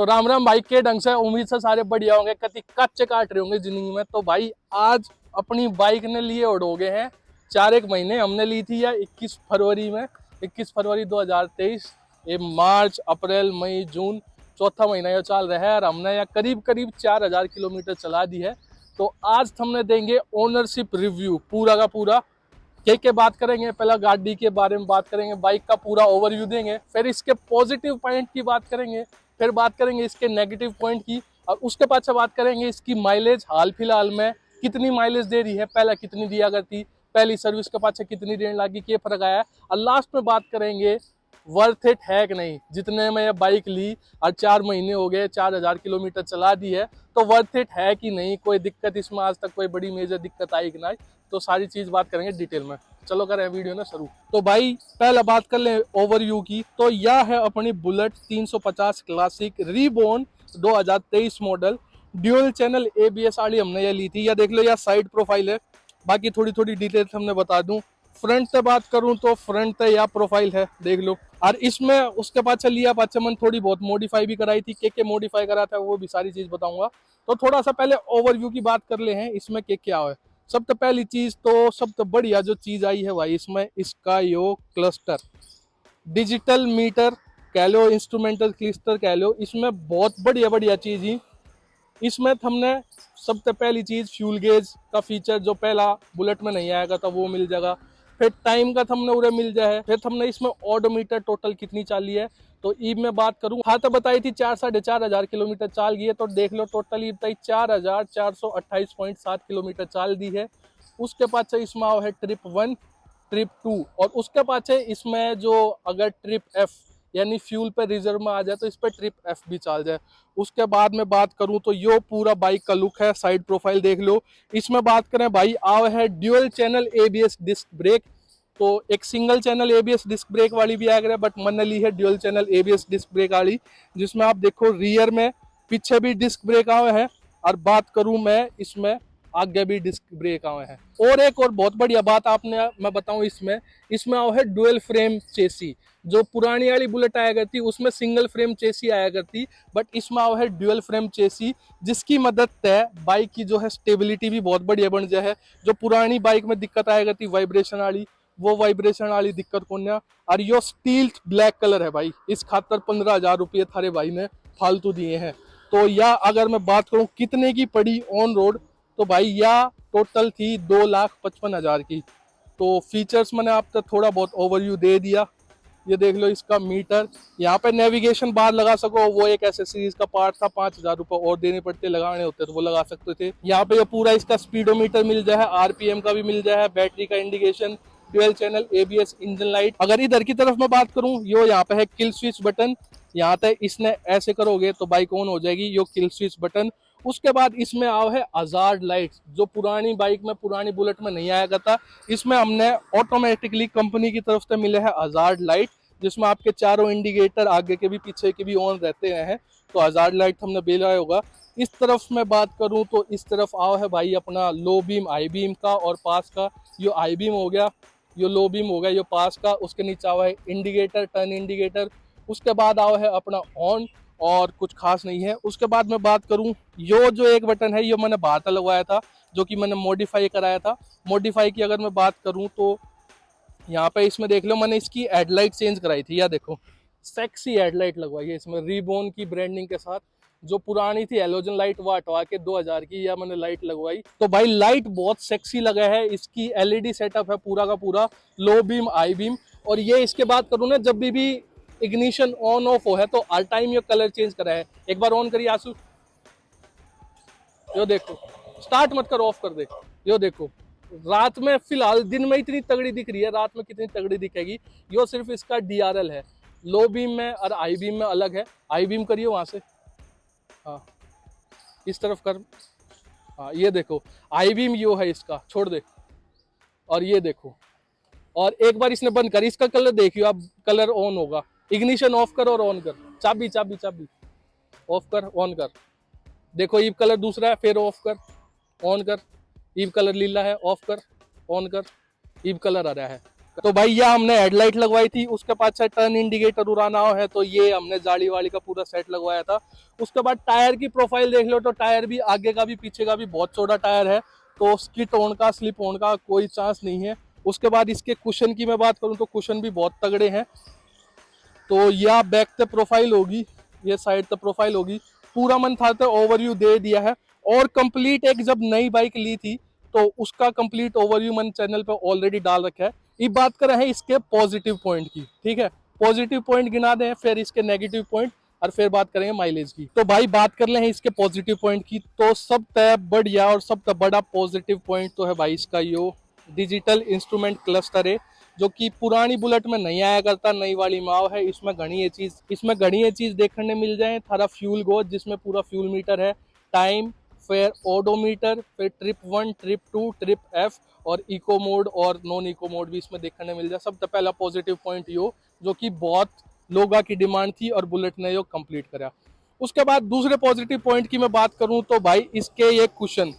तो राम राम भाई के ढंग से, उम्मीद से सारे बढ़िया होंगे, कति कच्चे काट रहे होंगे जिंदगी में। तो भाई आज अपनी बाइक ने लिए उड़ोगे हैं 4 एक महीने। हमने ली थी या 21 फरवरी में, 21 फरवरी 2023। ये मार्च अप्रैल मई जून चौथा महीना ये चल रहा है और हमने या करीब करीब 4000 किलोमीटर चला दी है। तो आज हमने देंगे ओनरशिप रिव्यू पूरा का पूरा। के बात करेंगे, पहला गाड़ी के बारे में बात करेंगे, बाइक का पूरा ओवरव्यू देंगे, फिर इसके पॉजिटिव पॉइंट की बात करेंगे, फिर बात करेंगे इसके नेगेटिव पॉइंट की, और उसके पाछे बात करेंगे इसकी माइलेज हाल फिलहाल में कितनी माइलेज दे रही है, पहले कितनी दिया करती, पहली सर्विस के पाछे कितनी देने लगी, क्या फर्क आया है। और लास्ट में बात करेंगे वर्थ इट है कि नहीं, जितने में ये बाइक ली और 4 महीने हो गए, 4000 किलोमीटर चला दी है, तो वर्थ इट है कि नहीं, कोई दिक्कत इसमें आज तक कोई बड़ी मेजर दिक्कत आई कि नहीं, तो सारी चीज बात करेंगे डिटेल में। चलो करें वीडियो ना शुरू। तो भाई पहला बात कर ले ओवरव्यू की, तो यह है अपनी Bullet 350 classic reborn 2023 model, dual channel ABS वाली हमने ये ली थी। या देख लो, यह साइड प्रोफाइल है, बाकी थोड़ी थोड़ी डिटेल हमने बता दूं। फ्रंट से बात करूं तो फ्रंट से यह प्रोफाइल है, देख लो। और इसमें उसके पाछे लिया पाछे मन थोड़ी बहुत मॉडिफाई भी कराई थी, के मॉडिफाई करा था वो भी सारी चीज बताऊंगा। तो थोड़ा सा पहले ओवरव्यू की बात कर ले हैं, इसमें क्या है। सबसे पहली चीज तो सबसे बढ़िया जो चीज आई है भाई इसमें, इसका यो क्लस्टर डिजिटल मीटर कह लो, इंस्ट्रूमेंटल क्लस्टर कह लो, इसमें बहुत बढ़िया बढ़िया चीज ही। इसमें हमने सबसे पहली चीज फ्यूल गेज का फीचर जो पहला बुलेट में नहीं आएगा था वो मिल जाएगा। फिर टाइम का हमने उरे मिल जाए। फिर हमने इसमें ऑडोमीटर टोटल कितनी चाली है, तो ईब में बात करूं, हाँ तो बताई थी 4-4.5 किलोमीटर चाल गई है, तो देख लो टोटल ईब बताई 4428.7 किलोमीटर चाल दी है। उसके पास इसमें आओ है ट्रिप 1 ट्रिप 2, और उसके पाछे इसमें जो अगर ट्रिप F यानी फ्यूल पे रिजर्व में आ जाए तो इस पर ट्रिप F भी चल जाए। उसके बाद में बात करूं तो यो पूरा बाइक का लुक है, साइड प्रोफाइल देख लो। इसमें बात करें भाई, आओ है dual channel ABS disc brake. तो एक single channel ABS disc brake वाली भी आ गया, बट मैंने ली है dual channel ABS disc brake वाली, जिसमें आप देखो रियर में पीछे भी डिस्क ब्रेक आए हैं, और बात करूं मैं इसमें आगे भी डिस्क ब्रेक आए हैं। और एक और बहुत बढ़िया बात आपने मैं बताऊं, इसमें आओ है डुअल फ्रेम चेसी। जो पुरानी वाली बुलेट आया करती उसमें सिंगल फ्रेम चेसी आया करती, बट इसमें आओ है डुअल फ्रेम चेसी, जिसकी मदद से बाइक की जो है स्टेबिलिटी भी बहुत बढ़िया बन जाए है। जो पुरानी बाइक में दिक्कत आया करती वाइब्रेशन वाली, वो वाइब्रेशन वाली दिक्कत को ना। और यो स्टील ब्लैक कलर है भाई, इस खातर 15,000 रुपये थारे भाई ने फालतू दिए हैं। तो या अगर मैं बात करूं कितने की पड़ी ऑन रोड, तो भाई या टोटल थी 2,55,000 की। तो फीचर्स मैंने आप तक थोड़ा बहुत ओवरव्यू दे दिया। ये देख लो इसका मीटर, यहाँ पे नेविगेशन बार लगा सको, वो एक एसेसरीज का पार्ट था, 5,000 रुपये और देने पड़ते, लगाने होते तो वो लगा सकते थे। यहाँ पे ये पूरा इसका स्पीडोमीटर मिल जाए, RPM का भी मिल जाए, बैटरी का indication, dual channel ABS, engine light. अगर इधर की तरफ मैं बात करूँ, यो यहाँ पे है किल स्विच बटन, यहाँ तक इसने ऐसे करोगे तो बाइक ऑन हो जाएगी, यो किल स्विच बटन। उसके बाद इसमें आओ है हजार्ड लाइट, जो पुरानी बाइक में पुरानी बुलेट में नहीं आया करता। इसमें हमने ऑटोमेटिकली कंपनी की तरफ से मिले हैं हजार्ड लाइट, जिसमें आपके चारों इंडिकेटर आगे के भी पीछे के भी ऑन रहते हैं। तो हजार्ड लाइट हमने बेला होगा। इस तरफ मैं बात करूं तो इस तरफ आओ है भाई अपना लो बीम, हाई बीम का और पास का। यो हाई बीम हो गया, यो लो बीम हो गया, यो पास का। उसके नीचे आओ है इंडिकेटर, टर्न इंडिकेटर। उसके बाद आओ है अपना ऑन, और कुछ खास नहीं है। उसके बाद मैं बात करूं, यो जो एक बटन है, यो मैंने बाहर लगवाया था, जो कि मैंने मॉडिफाई कराया था। मॉडिफाई की अगर मैं बात करूं तो यहाँ पे इसमें देख लो, मैंने इसकी हेडलाइट चेंज कराई थी, या देखो सेक्सी हेडलाइट लगवाई है इसमें रीबोन की ब्रांडिंग के साथ। जो पुरानी थी हेलोजन लाइट वो हटवा के 2000 की या मैंने लाइट लगवाई। तो भाई लाइट बहुत सेक्सी लगा है। इसकी LED सेटअप है पूरा का पूरा, लो बीम, हाई बीम। और ये इसके बाद करूँ ना, जब भी इग्निशन ऑन ऑफ हो है तो हर टाइम ये कलर चेंज करा है। एक बार ऑन करिए आंसू, यो देखो, स्टार्ट मत कर, ऑफ कर दे। यो देखो, रात में फिलहाल, दिन में इतनी तगड़ी दिख रही है, रात में कितनी तगड़ी दिखेगी। यो सिर्फ इसका DRL है। लो बीम में और हाई बीम में अलग है। हाई बीम करिए वहां से, हाँ इस तरफ कर, हाँ ये देखो हाई बीम यो है इसका, छोड़ दे। और ये देखो, और एक बार इसने बंद कर, इसका कलर देखियो आप, कलर ऑन होगा। इग्निशन ऑफ कर और ऑन कर, चाबी चाबी चाबी, ऑफ कर ऑन कर। देखो ईव कलर दूसरा है, फिर ऑफ कर ऑन कर। ईव कलर लीला है, ऑफ कर ऑन कर, ईव कलर आ रहा है। तो भाई यह हमने हेडलाइट लगवाई थी, उसके बाद से टर्न इंडिकेटर उड़ाना है तो ये हमने जाली वाली का पूरा सेट लगवाया था। उसके बाद टायर की प्रोफाइल देख लो तो टायर भी आगे का भी पीछे का भी बहुत चौड़ा टायर है, तो स्किट होने का स्लिप होने का कोई चांस नहीं है। उसके बाद इसके कुशन की मैं बात करूं तो कुशन भी बहुत तगड़े हैं। तो यह बैक तक प्रोफाइल होगी, ये साइड तक प्रोफाइल होगी। पूरा मन था तो ओवरव्यू दे दिया है, और कंप्लीट एक जब नई बाइक ली थी तो उसका कंप्लीट ओवरव्यू मन चैनल पे ऑलरेडी डाल रखा है। ये बात कर रहे हैं इसके पॉजिटिव पॉइंट की, ठीक है, पॉजिटिव पॉइंट गिना दें फिर इसके नेगेटिव पॉइंट, और फिर बात करेंगे माइलेज की। तो भाई बात कर ले हैं इसके पॉजिटिव पॉइंट की, तो सब तय बढ़िया और सब तय बड़ा पॉजिटिव पॉइंट तो है भाई इसका यो डिजिटल इंस्ट्रूमेंट क्लस्टर है, जो कि पुरानी बुलेट में नहीं आया करता, नई वाली माव है। इसमें घनी ये चीज देखने मिल जाए। थारा फ्यूल गोज जिसमें पूरा फ्यूल मीटर है, टाइम, फिर ओडोमीटर, फिर ट्रिप 1, ट्रिप 2, ट्रिप एफ, और इको मोड और नॉन इको मोड भी इसमें देखने मिल जाए। सबसे पहला पॉजिटिव पॉइंट यो, जो कि बहुत लोगों की डिमांड थी और बुलेट ने यो कंप्लीट करा। उसके बाद दूसरे पॉजिटिव पॉइंट की मैं बात करूं तो भाई इसके ये कुशन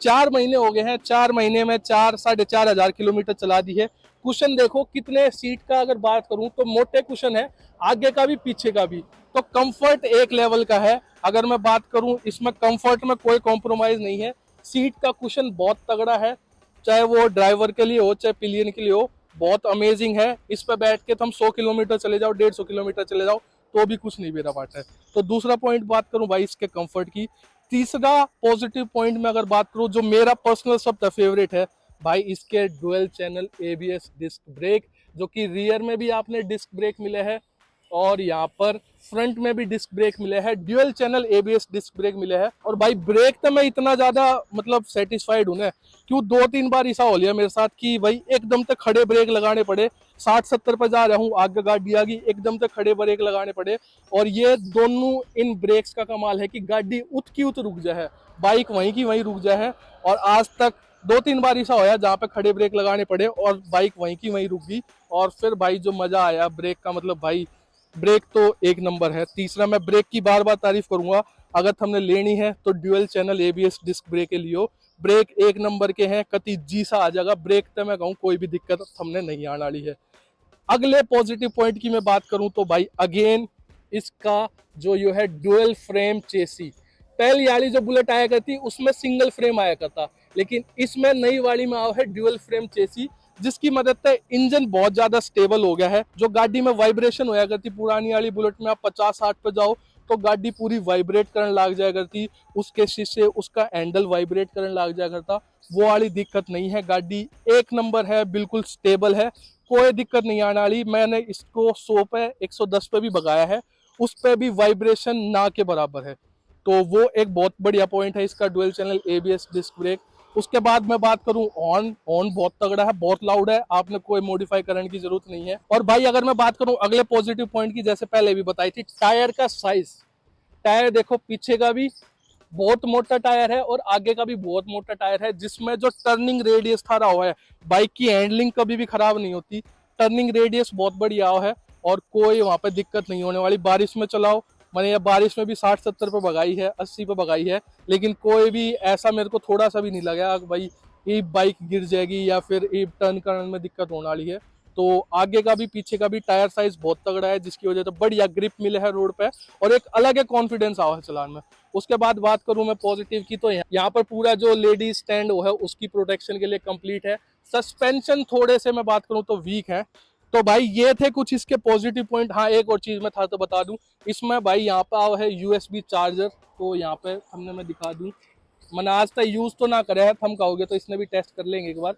4 महीने हो गए हैं, 4 महीने में 4-4.5 हजार किलोमीटर चला दी है। कुशन देखो कितने, सीट का अगर बात करूं तो मोटे कुशन है, आगे का भी पीछे का भी, तो कंफर्ट एक लेवल का है। अगर मैं बात करूं इसमें कंफर्ट में कोई कॉम्प्रोमाइज नहीं है। सीट का कुशन बहुत तगड़ा है, चाहे वो ड्राइवर के लिए हो चाहे पिलियन के लिए हो, बहुत अमेजिंग है। इस पर बैठ के तुम 100 किलोमीटर चले जाओ, 150 किलोमीटर चले जाओ तो भी कुछ नहीं बेरा पाता है। तो दूसरा पॉइंट बात करूं भाई इसके कंफर्ट की। तीसरा पॉजिटिव पॉइंट में अगर बात करूं जो मेरा पर्सनल सबसे फेवरेट है भाई, इसके dual channel ABS disc brake, जो कि रियर में भी आपने डिस्क ब्रेक मिले हैं और यहाँ पर फ्रंट में भी डिस्क ब्रेक मिले हैं, dual channel ABS disc brake मिले हैं। और भाई ब्रेक तो मैं इतना ज्यादा मतलब सेटिस्फाइड हूं ना, क्यों 2-3 बार ऐसा हो लिया मेरे साथ कि भाई एकदम तक खड़े ब्रेक लगाने पड़े, 60-70 पर जा रहा हूँ, आगे गाड़ी आ गई, एकदम तक खड़े ब्रेक लगाने पड़े। और ये दोनों इन ब्रेक्स का कमाल है कि गाड़ी उठ की उठ रुक जाए, बाइक वहीं की वहीं रुक जाए। और आज तक 2-3 बार ऐसा होया जहाँ पे खड़े ब्रेक लगाने पड़े और बाइक वहीं की वहीं रुक गई। और फिर भाई जो मजा आया ब्रेक का, मतलब भाई ब्रेक तो एक नंबर है। तीसरा मैं ब्रेक की बार बार तारीफ करूंगा, अगर तुमने लेनी है तो dual channel ABS disc brake के लियो, ब्रेक एक नंबर के हैं, कति जी सा आ जाएगा ब्रेक, तो मैं कहूँ कोई भी दिक्कत हमने नहीं आने वाली है। अगले पॉजिटिव पॉइंट की मैं बात करूं तो भाई अगेन इसका जो यो है डुअल फ्रेम चेसी। पहली वाली जो बुलेट आया करती उसमें सिंगल फ्रेम आया करता, लेकिन इसमें नई वाली में आया है डुअल फ्रेम चेसी, जिसकी मदद से इंजन बहुत ज्यादा स्टेबल हो गया है। जो गाड़ी में वाइब्रेशन होया करती पुरानी वाली बुलेट में, आप 50-60 पे जाओ तो गाड़ी पूरी वाइब्रेट करने लग जाया करती, उसके शीशे उसका हैंडल वाइब्रेट करने लग जाया करता, वो वाली दिक्कत नहीं है। गाड़ी एक नंबर है, बिल्कुल स्टेबल है, कोई दिक्कत नहीं आने वाली। मैंने इसको 100 पे 110 पे भी भगाया है, उस पे भी वाइब्रेशन ना के बराबर है। तो वो एक बहुत बढ़िया पॉइंट है इसका dual channel ABS disc brake. उसके बाद मैं बात करूं हॉर्न बहुत तगड़ा है, बहुत लाउड है, आपने कोई मॉडिफाई करने की जरूरत नहीं है। और भाई अगर मैं बात करूं अगले पॉजिटिव पॉइंट की, जैसे पहले भी बताई थी, टायर का साइज। टायर देखो पीछे का भी बहुत मोटा टायर है और आगे का भी बहुत मोटा टायर है, जिसमें जो टर्निंग रेडियस था रहा हुआ है, बाइक की हैंडलिंग कभी भी खराब नहीं होती। टर्निंग रेडियस बहुत बढ़िया है और कोई वहां पे दिक्कत नहीं होने वाली। बारिश में चलाओ, मैंने ये बारिश में भी 60-70 पे भगाई है, 80 पे भगाई है, लेकिन कोई भी ऐसा मेरे को थोड़ा सा भी नहीं लगा भाई ये बाइक गिर जाएगी या फिर ये टर्न करने में दिक्कत होने वाली है। तो आगे का भी पीछे का भी टायर साइज बहुत तगड़ा है, जिसकी वजह से बढ़िया ग्रिप मिले है रोड पे और एक अलग है कॉन्फिडेंस आवा है चलान में। उसके बाद बात करूं मैं पॉजिटिव की, तो यहाँ पर पूरा जो लेडी स्टैंड है उसकी प्रोटेक्शन के लिए कंप्लीट है। सस्पेंशन थोड़े से मैं बात करूं तो वीक है। तो भाई ये थे कुछ इसके पॉजिटिव पॉइंट। हाँ एक और चीज मैं था तो बता दूं, इसमें भाई यहाँ पे आओ है यूएसबी चार्जर, तो यहाँ पे हमने मैं दिखा दूं, मैंने आज तक यूज तो ना करे है, हम कहोगे तो इसने भी टेस्ट कर लेंगे एक बार।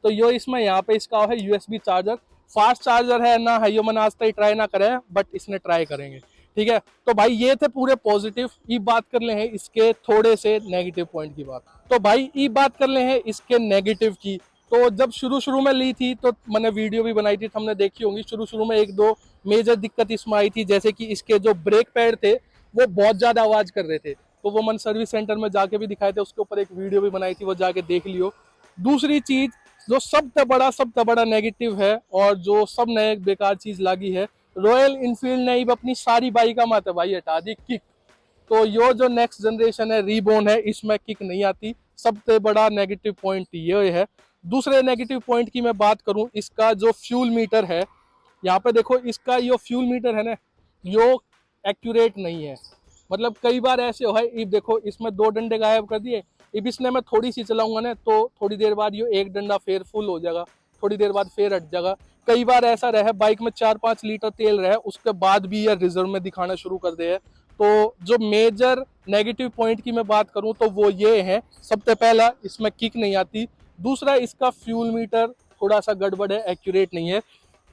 तो यो इसमें यहाँ पे इसका है यूएसबी चार्जर, फास्ट चार्जर है ना है, यो मैंने आज तक ट्राई ना करे है, बट इसने ट्राई करेंगे, ठीक है। तो भाई ये थे पूरे पॉजिटिव। ये बात कर ले हैं इसके थोड़े से नेगेटिव पॉइंट की बात। तो भाई ये बात कर ले हैं इसके नेगेटिव की। तो जब शुरू में ली थी तो मैंने वीडियो भी बनाई थी, हमने देखी होंगी। शुरू में 1-2 मेजर दिक्कत इसमें आई थी, जैसे कि इसके जो ब्रेक पैड थे वो बहुत ज्यादा आवाज कर रहे थे, तो वो मैंने सर्विस सेंटर में जाके भी दिखाए थे, उसके ऊपर एक वीडियो भी बनाई थी, वो जाके देख लियो। दूसरी चीज जो सबसे बड़ा नेगेटिव है और जो सब नए बेकार चीज लगी है, रॉयल इनफील्ड ने अपनी सारी बाइक का माते भाई हटा दी किक। तो यो जो नेक्स्ट जनरेशन है रीबोर्न है, इसमें किक नहीं आती, सबसे बड़ा नेगेटिव पॉइंट ये है। दूसरे नेगेटिव पॉइंट की मैं बात करूं, इसका जो फ्यूल मीटर है, यहाँ पे देखो इसका यो फ्यूल मीटर है ना, यो एक्यूरेट नहीं है। मतलब कई बार ऐसे हो है, इब देखो इसमें 2 डंडे गायब कर दिए, इब इसने मैं थोड़ी सी चलाऊंगा ना तो थोड़ी देर बाद यो एक डंडा फिर फुल हो जाएगा, थोड़ी देर बाद फिर हट जाएगा। कई बार ऐसा रहा बाइक में 4-5 लीटर तेल रहे, उसके बाद भी ये रिजर्व में दिखाना शुरू कर दे है। तो जो मेजर नेगेटिव पॉइंट की मैं बात करूं तो वो ये है, सबसे पहला इसमें किक नहीं आती, दूसरा इसका फ्यूल मीटर थोड़ा सा गड़बड़ है, एक्यूरेट नहीं है।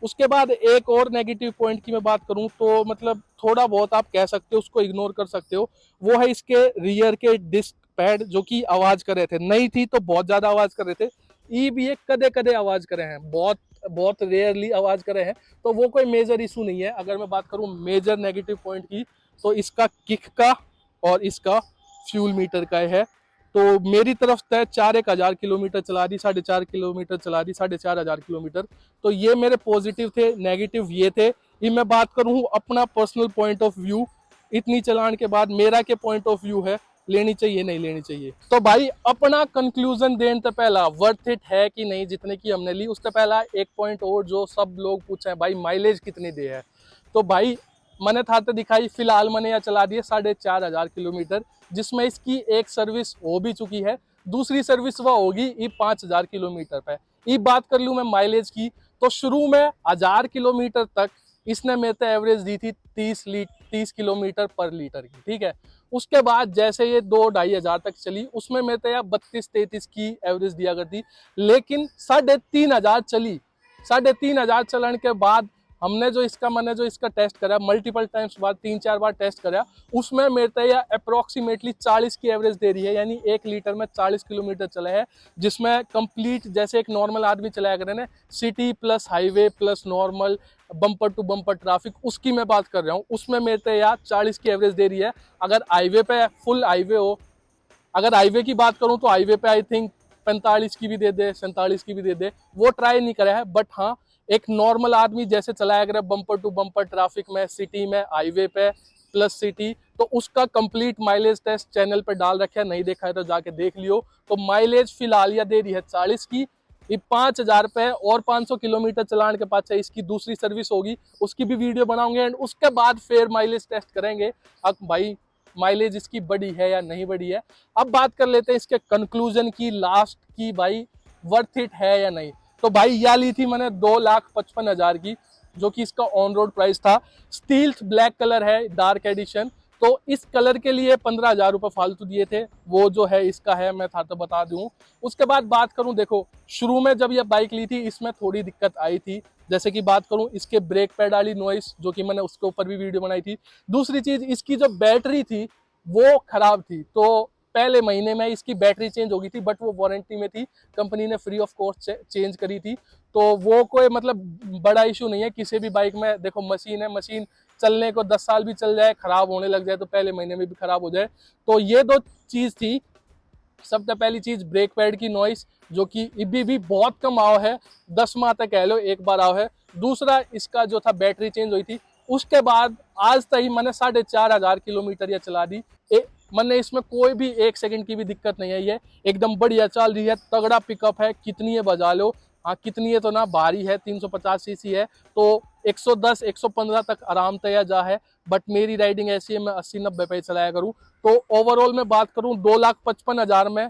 उसके बाद एक और नेगेटिव पॉइंट की मैं बात करूं तो मतलब थोड़ा बहुत आप कह सकते हो, उसको इग्नोर कर सकते हो, वो है इसके रियर के डिस्क पैड जो कि आवाज कर रहे थे, नई थी तो बहुत ज्यादा आवाज कर रहे थे, ई भी एक कदे कदे आवाज करे हैं, बहुत बहुत रेयरली आवाज करे हैं, तो वो कोई मेजर इशू नहीं है। अगर मैं बात करूं मेजर नेगेटिव पॉइंट की तो इसका किक का और इसका फ्यूल मीटर का है। तो मेरी तरफ से 4-1 किलोमीटर चला दी, 4.5 किलोमीटर चला दी, 4,500 किलोमीटर, तो ये मेरे पॉजिटिव थे। नेगेटिव ये थे। ये मैं बात करूं अपना पर्सनल पॉइंट ऑफ व्यू, इतनी चलान के बाद मेरा क्या पॉइंट ऑफ व्यू है, लेनी चाहिए नहीं लेनी चाहिए। तो भाई अपना कंक्लूजन देने से पहला वर्थ इट है कि नहीं जितने की हमने ली, उससे पहला एक पॉइंट और जो सब लोग पूछे भाई माइलेज कितनी दे है, तो भाई मैंने था तो दिखाई, फिलहाल मैंने यहाँ चला दिया 4,500 किलोमीटर, जिसमें इसकी एक सर्विस हो भी चुकी है, दूसरी सर्विस वह होगी ये 5,000 किलोमीटर पे। ये बात कर लूँ मैं माइलेज की, तो शुरू में 1000 किलोमीटर तक इसने मेरे को एवरेज दी थी 30 किलोमीटर पर लीटर की, ठीक है। उसके बाद जैसे ये 2-2.5 हज़ार तक चली, उसमें मेरे को या 32-33 की एवरेज दिया करती, लेकिन 3,500 चली, 3,500 चलने के बाद हमने जो इसका टेस्ट करा मल्टीपल टाइम्स बाद 3-4 बार टेस्ट करा, उसमें मेरे को यह अप्रोक्सीमेटली 40 की एवरेज दे रही है, यानी 1 लीटर में 40 किलोमीटर चले हैं, जिसमें कंप्लीट जैसे एक नॉर्मल आदमी चलाया करे ना, city plus highway plus normal bumper to bumper traffic, उसकी मैं बात कर रहा हूँ, उसमें मेरे को यह 40 की एवरेज दे रही है। अगर हाईवे पे फुल हाईवे हो, अगर हाईवे की बात करूँ तो हाईवे पे आई थिंक 45 की भी दे दे, 47 की भी दे दे, वो ट्राई नहीं करा है, बट हाँ एक नॉर्मल आदमी जैसे चलाया करे बम्पर टू बम्पर ट्रैफिक में, सिटी में, हाईवे पे प्लस सिटी, तो उसका कंप्लीट माइलेज टेस्ट चैनल पे डाल रखे है, नहीं देखा है तो जाके देख लियो। तो माइलेज फिलहाल यह दे रही है 40 की, ये 5,000 पे और 500 किलोमीटर चलाने के बाद इसकी दूसरी सर्विस होगी, उसकी भी वीडियो बनाऊंगे एंड उसके बाद फिर माइलेज टेस्ट करेंगे अब भाई माइलेज इसकी बड़ी है या नहीं बड़ी है। अब बात कर लेते हैं इसके कंक्लूजन की, लास्ट की, भाई वर्थ इट है या नहीं। तो भाई यह ली थी मैंने 2,55,000 की, जो कि इसका ऑन रोड प्राइस था। स्टील ब्लैक कलर है, डार्क एडिशन, तो इस कलर के लिए 15,000 रुपये फालतू दिए थे, वो जो है इसका है, मैं था तो बता दूं। उसके बाद बात करूं, देखो शुरू में जब ये बाइक ली थी इसमें थोड़ी दिक्कत आई थी, जैसे कि बात करूं इसके ब्रेक पैड वाली नॉइस, जो कि मैंने उसके ऊपर भी वीडियो बनाई थी। दूसरी चीज इसकी जो बैटरी थी वो खराब थी, तो पहले महीने में इसकी बैटरी चेंज हो गई थी, बट वो वारंटी में थी, कंपनी ने फ्री ऑफ कॉस्ट चेंज करी थी, तो वो कोई मतलब बड़ा इशू नहीं है। किसी भी बाइक में देखो मशीन है, मशीन चलने को 10 साल भी चल जाए, खराब होने लग जाए तो पहले महीने में भी खराब हो जाए। तो ये 2 चीज थी। सबसे पहली चीज ब्रेक पैड की नॉइस, जो कि इभी भी बहुत कम आओ है, 10 माह तक कह लो एक बार आओ है। दूसरा इसका जो था बैटरी चेंज हुई थी, उसके बाद आज तक मैंने 4,500 किलोमीटर या चला दी, मैंने इसमें कोई भी 1 सेकंड की भी दिक्कत नहीं आई है, एकदम बढ़िया चल रही है, तगड़ा पिकअप है, कितनी है बजा लो। हाँ कितनी है तो ना, भारी है, 350 सीसी है, तो 110-115 तक आराम तय जा है, बट मेरी राइडिंग ऐसी है मैं 80-90 पे चलाया करूँ। तो ओवरऑल में बात करूँ 2,55,000 में,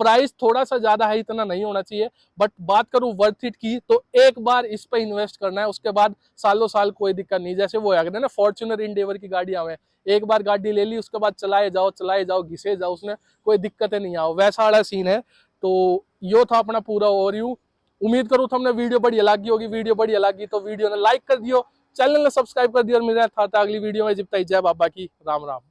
प्राइस थोड़ा सा ज्यादा है, इतना नहीं होना चाहिए, बट बात करूं वर्थ इट की तो एक बार इस पे इन्वेस्ट करना है, उसके बाद सालों साल कोई दिक्कत नहीं। जैसे वो है ना फॉर्च्यूनर इंडेवर की गाड़ियां में, एक बार गाड़ी ले ली उसके बाद चलाए जाओ घिसे जाओ, उसमें कोई दिक्कतें नहीं आओ, वैसा वाला सीन है। तो यो था अपना पूरा ओवरव्यू। उम्मीद करूँ तो हमने वीडियो बढ़िया लगी होगी, वीडियो बढ़िया लगी तो वीडियो ने लाइक कर दियो, चैनल ने सब्सक्राइब कर दिया, और मेरा था अगली वीडियो में। जब तक जय बाबा की, राम राम।